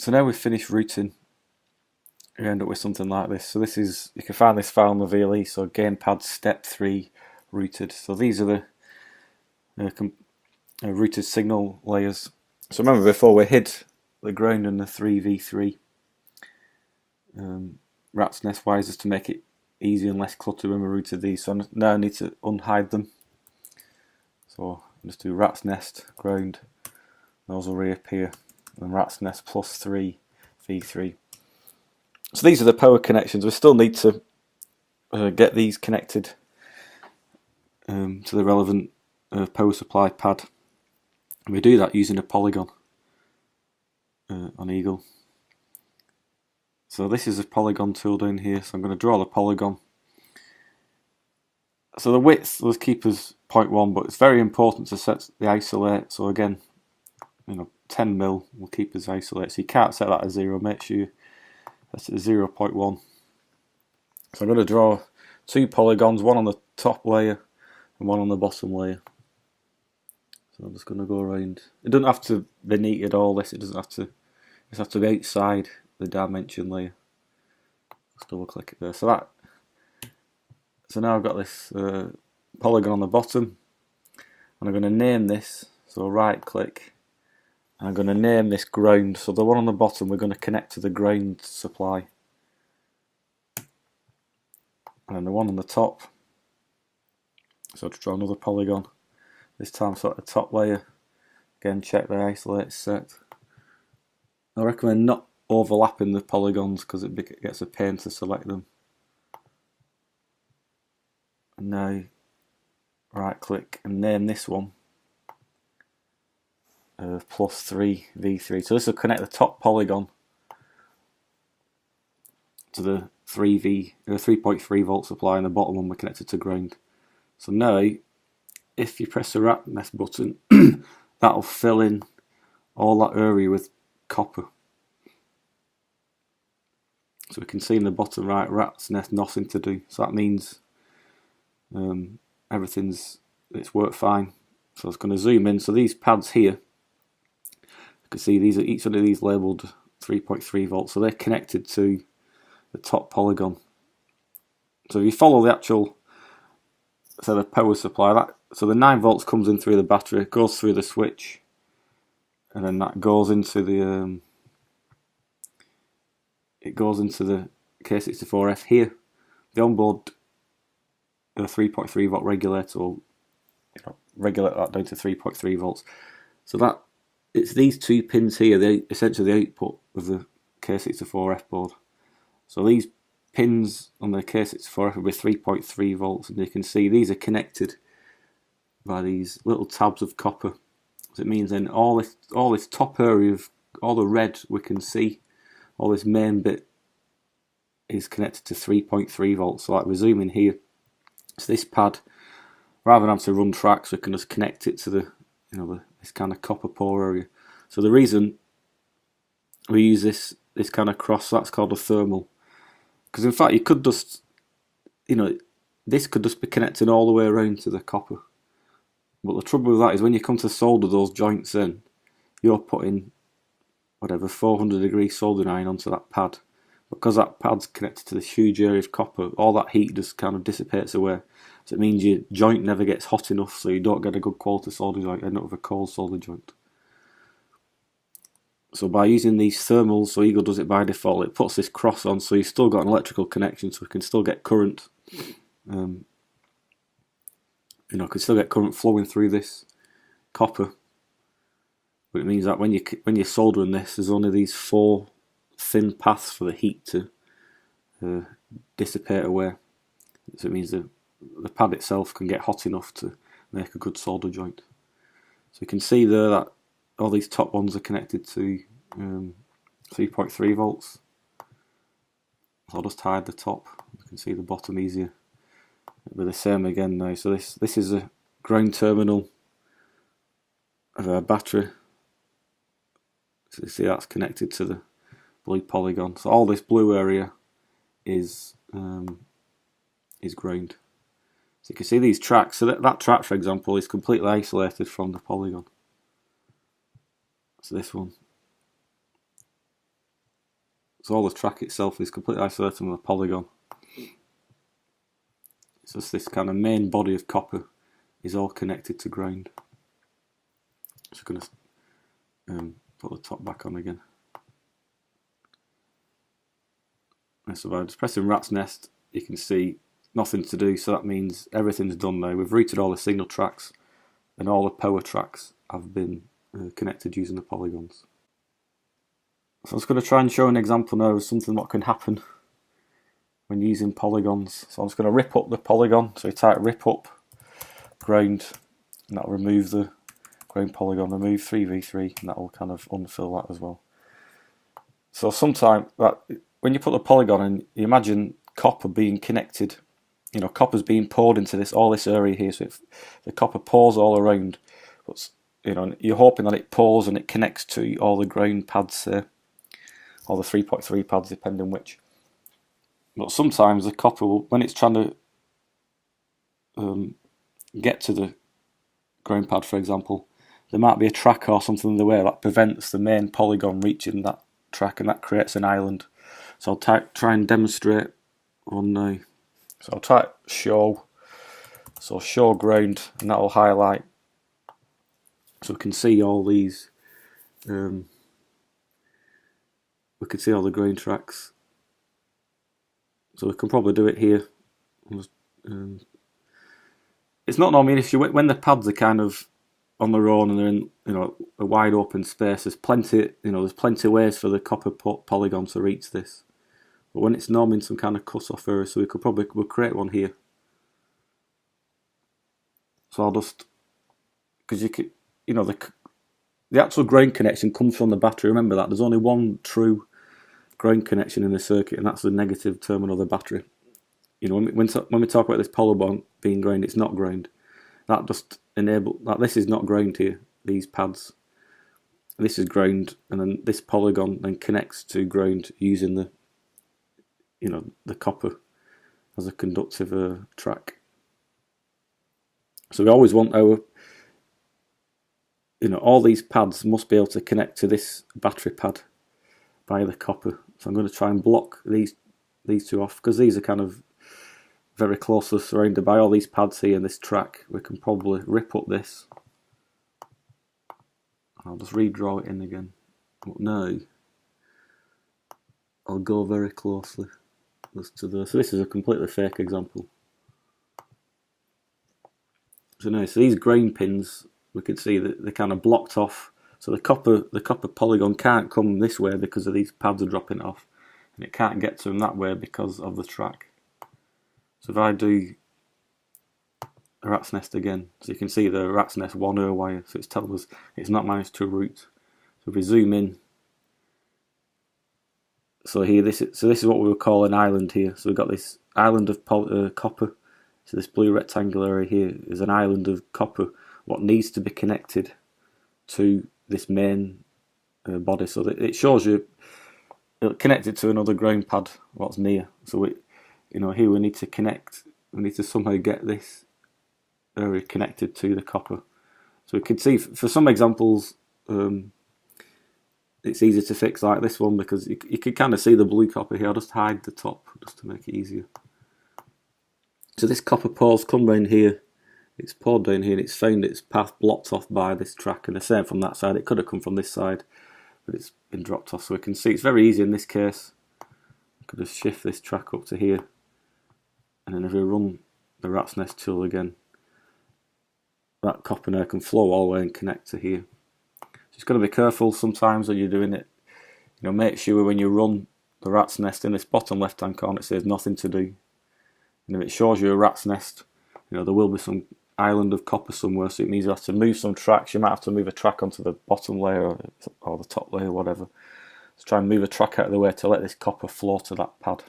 So now we've finished routing, you end up with something like this. So this is, you can find this file on the VLE, so gamepad step 3 routed. So these are the routed signal layers. So remember before we hid the ground and the 3v3 rat's nest wires just to make it easier and less cluttered when we routed these. So now I need to unhide them. So I'll just do rat's nest, ground, those will reappear, and rat's nest plus 3v3. So these are the power connections. We still need to get these connected to the relevant power supply pad. And we do that using a polygon on Eagle. So this is a polygon tool down here, so I'm going to draw the polygon. So the width, let's keep as 0.1, but it's very important to set the isolate. So again, 10 mil will keep as isolate. So you can't set that as 0, make sure you set it as 0.1. So I'm going to draw 2 polygons, one on the top layer and one on the bottom layer. So I'm just going to go around. It doesn't have to be neat at all, this, it doesn't have to, just have to be outside the dimension layer. Let's double click it there. So now I've got this polygon on the bottom, and I'm going to name this, so right click, and I'm going to name this ground. So the one on the bottom we're going to connect to the ground supply, and then the one on the top, so to draw another polygon, this time so at the top layer, again check the isolate set. I recommend not overlapping the polygons because it gets a pain to select them. And now right click and name this one plus 3v3. So this will connect the top polygon to the 3.3 volt supply, and the bottom one we connected to ground. So now if you press the rat nest button that'll fill in all that area with copper. So we can see in the bottom right, rat's nest, nothing to do. So that means it's worked fine. So I was going to zoom in. So these pads here, you can see these are each one of these labelled 3.3 volts. So they're connected to the top polygon. So if you follow the actual, so the power supply, so the 9 volts comes in through the battery, goes through the switch, and then that goes into the K64F here. The onboard 3.3 volt regulator will regulate that down to 3.3 volts. So that it's these 2 pins here, they essentially the output of the K64F board. So these pins on the K64F will be 3.3 volts, and you can see these are connected by these little tabs of copper. So it means then all this top area of all the red we can see, all this main bit is connected to 3.3 volts. So like we zoom in here, so this pad, rather than have to run tracks, we can just connect it to the this kind of copper pore area. So the reason we use this kind of cross, that's called a thermal, because in fact you could just this could just be connecting all the way around to the copper. But the trouble with that is when you come to solder those joints in, you're putting whatever 400-degree soldering iron onto that pad. Because that pad's connected to this huge area of copper, all that heat just kind of dissipates away. So it means your joint never gets hot enough, so you don't get a good quality solder joint, end up with a cold solder joint. So by using these thermals, so Eagle does it by default, it puts this cross on, so you've still got an electrical connection, so we can still get current. Can still get current flowing through this copper. But it means that when you're soldering this, there's only these 4 thin paths for the heat to dissipate away. So it means the pad itself can get hot enough to make a good solder joint. So you can see there that all these top ones are connected to 3.3 volts. So I'll just hide the top. You can see the bottom easier. It'll be the same again now. So this is a ground terminal of a battery. So you see that's connected to the blue polygon. So all this blue area is ground. So you can see these tracks. So that track, for example, is completely isolated from the polygon. So this one. So all the track itself is completely isolated from the polygon. It's just this kind of main body of copper is all connected to ground. Just going to put the top back on again. And so by just pressing rat's nest, you can see nothing to do, so that means everything's done now. We've routed all the signal tracks and all the power tracks have been connected using the polygons. So I'm just going to try and show an example now of something that can happen when using polygons. So I'm just going to rip up the polygon, so you type rip up ground and that'll remove the ground polygon, remove 3v3, and that'll kind of unfill that as well. So sometimes when you put the polygon in, you imagine copper being connected, you know, copper's being poured into all this area here, so the copper pours all around, but you know, you're hoping that it pours and it connects to all the ground pads there, or the 3.3 pads depending which. But sometimes the copper will, when it's trying to get to the ground pad, for example, there might be a track or something in the way that prevents the main polygon reaching that track, and that creates an island. So I'll try and demonstrate one now. So I'll type show, so show ground, and that will highlight, so we can see all these, we can see all the ground tracks. So we can probably do it here. It's not normally an issue when the pads are kind of on their own and they're in, you know, a wide open space. There's plenty, you know, there's plenty of ways for the copper polygon to reach this. But when it's normally in some kind of cut-off area, so we'll create one here. So I'll just, because you know, the actual ground connection comes from the battery. Remember that there's only one true ground connection in the circuit, and that's the negative terminal of the battery. You know, when we talk about this polygon being ground, it's not ground. That just this is not ground here. These pads, this is ground, and then this polygon then connects to ground using the, you know, the copper as a conductive track. So we always want our, you know, all these pads must be able to connect to this battery pad by the copper. So I'm going to try and block these two off, because these are kind of very closely surrounded by all these pads here and this track. We can probably rip up this. I'll just redraw it in again. But now I'll go very closely to the. So this is a completely fake example. So now, so these ground pins, we can see that they're kind of blocked off. So the copper polygon can't come this way because of these pads are dropping off, and it can't get to them that way because of the track. So if I do a rat's nest again, so you can see the rat's nest 1 wire, so it's telling us it's not managed to route. So if we zoom in, so here this is what we would call an island here. So we've got this island of copper. So this blue rectangular area here is an island of copper, what needs to be connected to this main body, so that it shows you it'll connect it to another ground pad what's near. So you know, here we need to connect. We need to somehow get this area connected to the copper. So we can see for some examples, it's easy to fix like this one, because you can kind of see the blue copper here. I'll just hide the top just to make it easier. So this copper pore's come down here. It's poured down here and it's found its path blocked off by this track, and the same from that side. It could have come from this side, but it's been dropped off. So we can see it's very easy in this case. I could just shift this track up to here, and then if we run the rat's nest tool again, that copper now can flow all the way and connect to here. Just got to be careful sometimes when you're doing it. You know, make sure when you run the rat's nest in this bottom left hand corner it says nothing to do. And if it shows you a rat's nest, you know, there will be some island of copper somewhere, so it means you have to move some tracks. You might have to move a track onto the bottom layer or the top layer, whatever. So try and move a track out of the way to let this copper flow to that pad.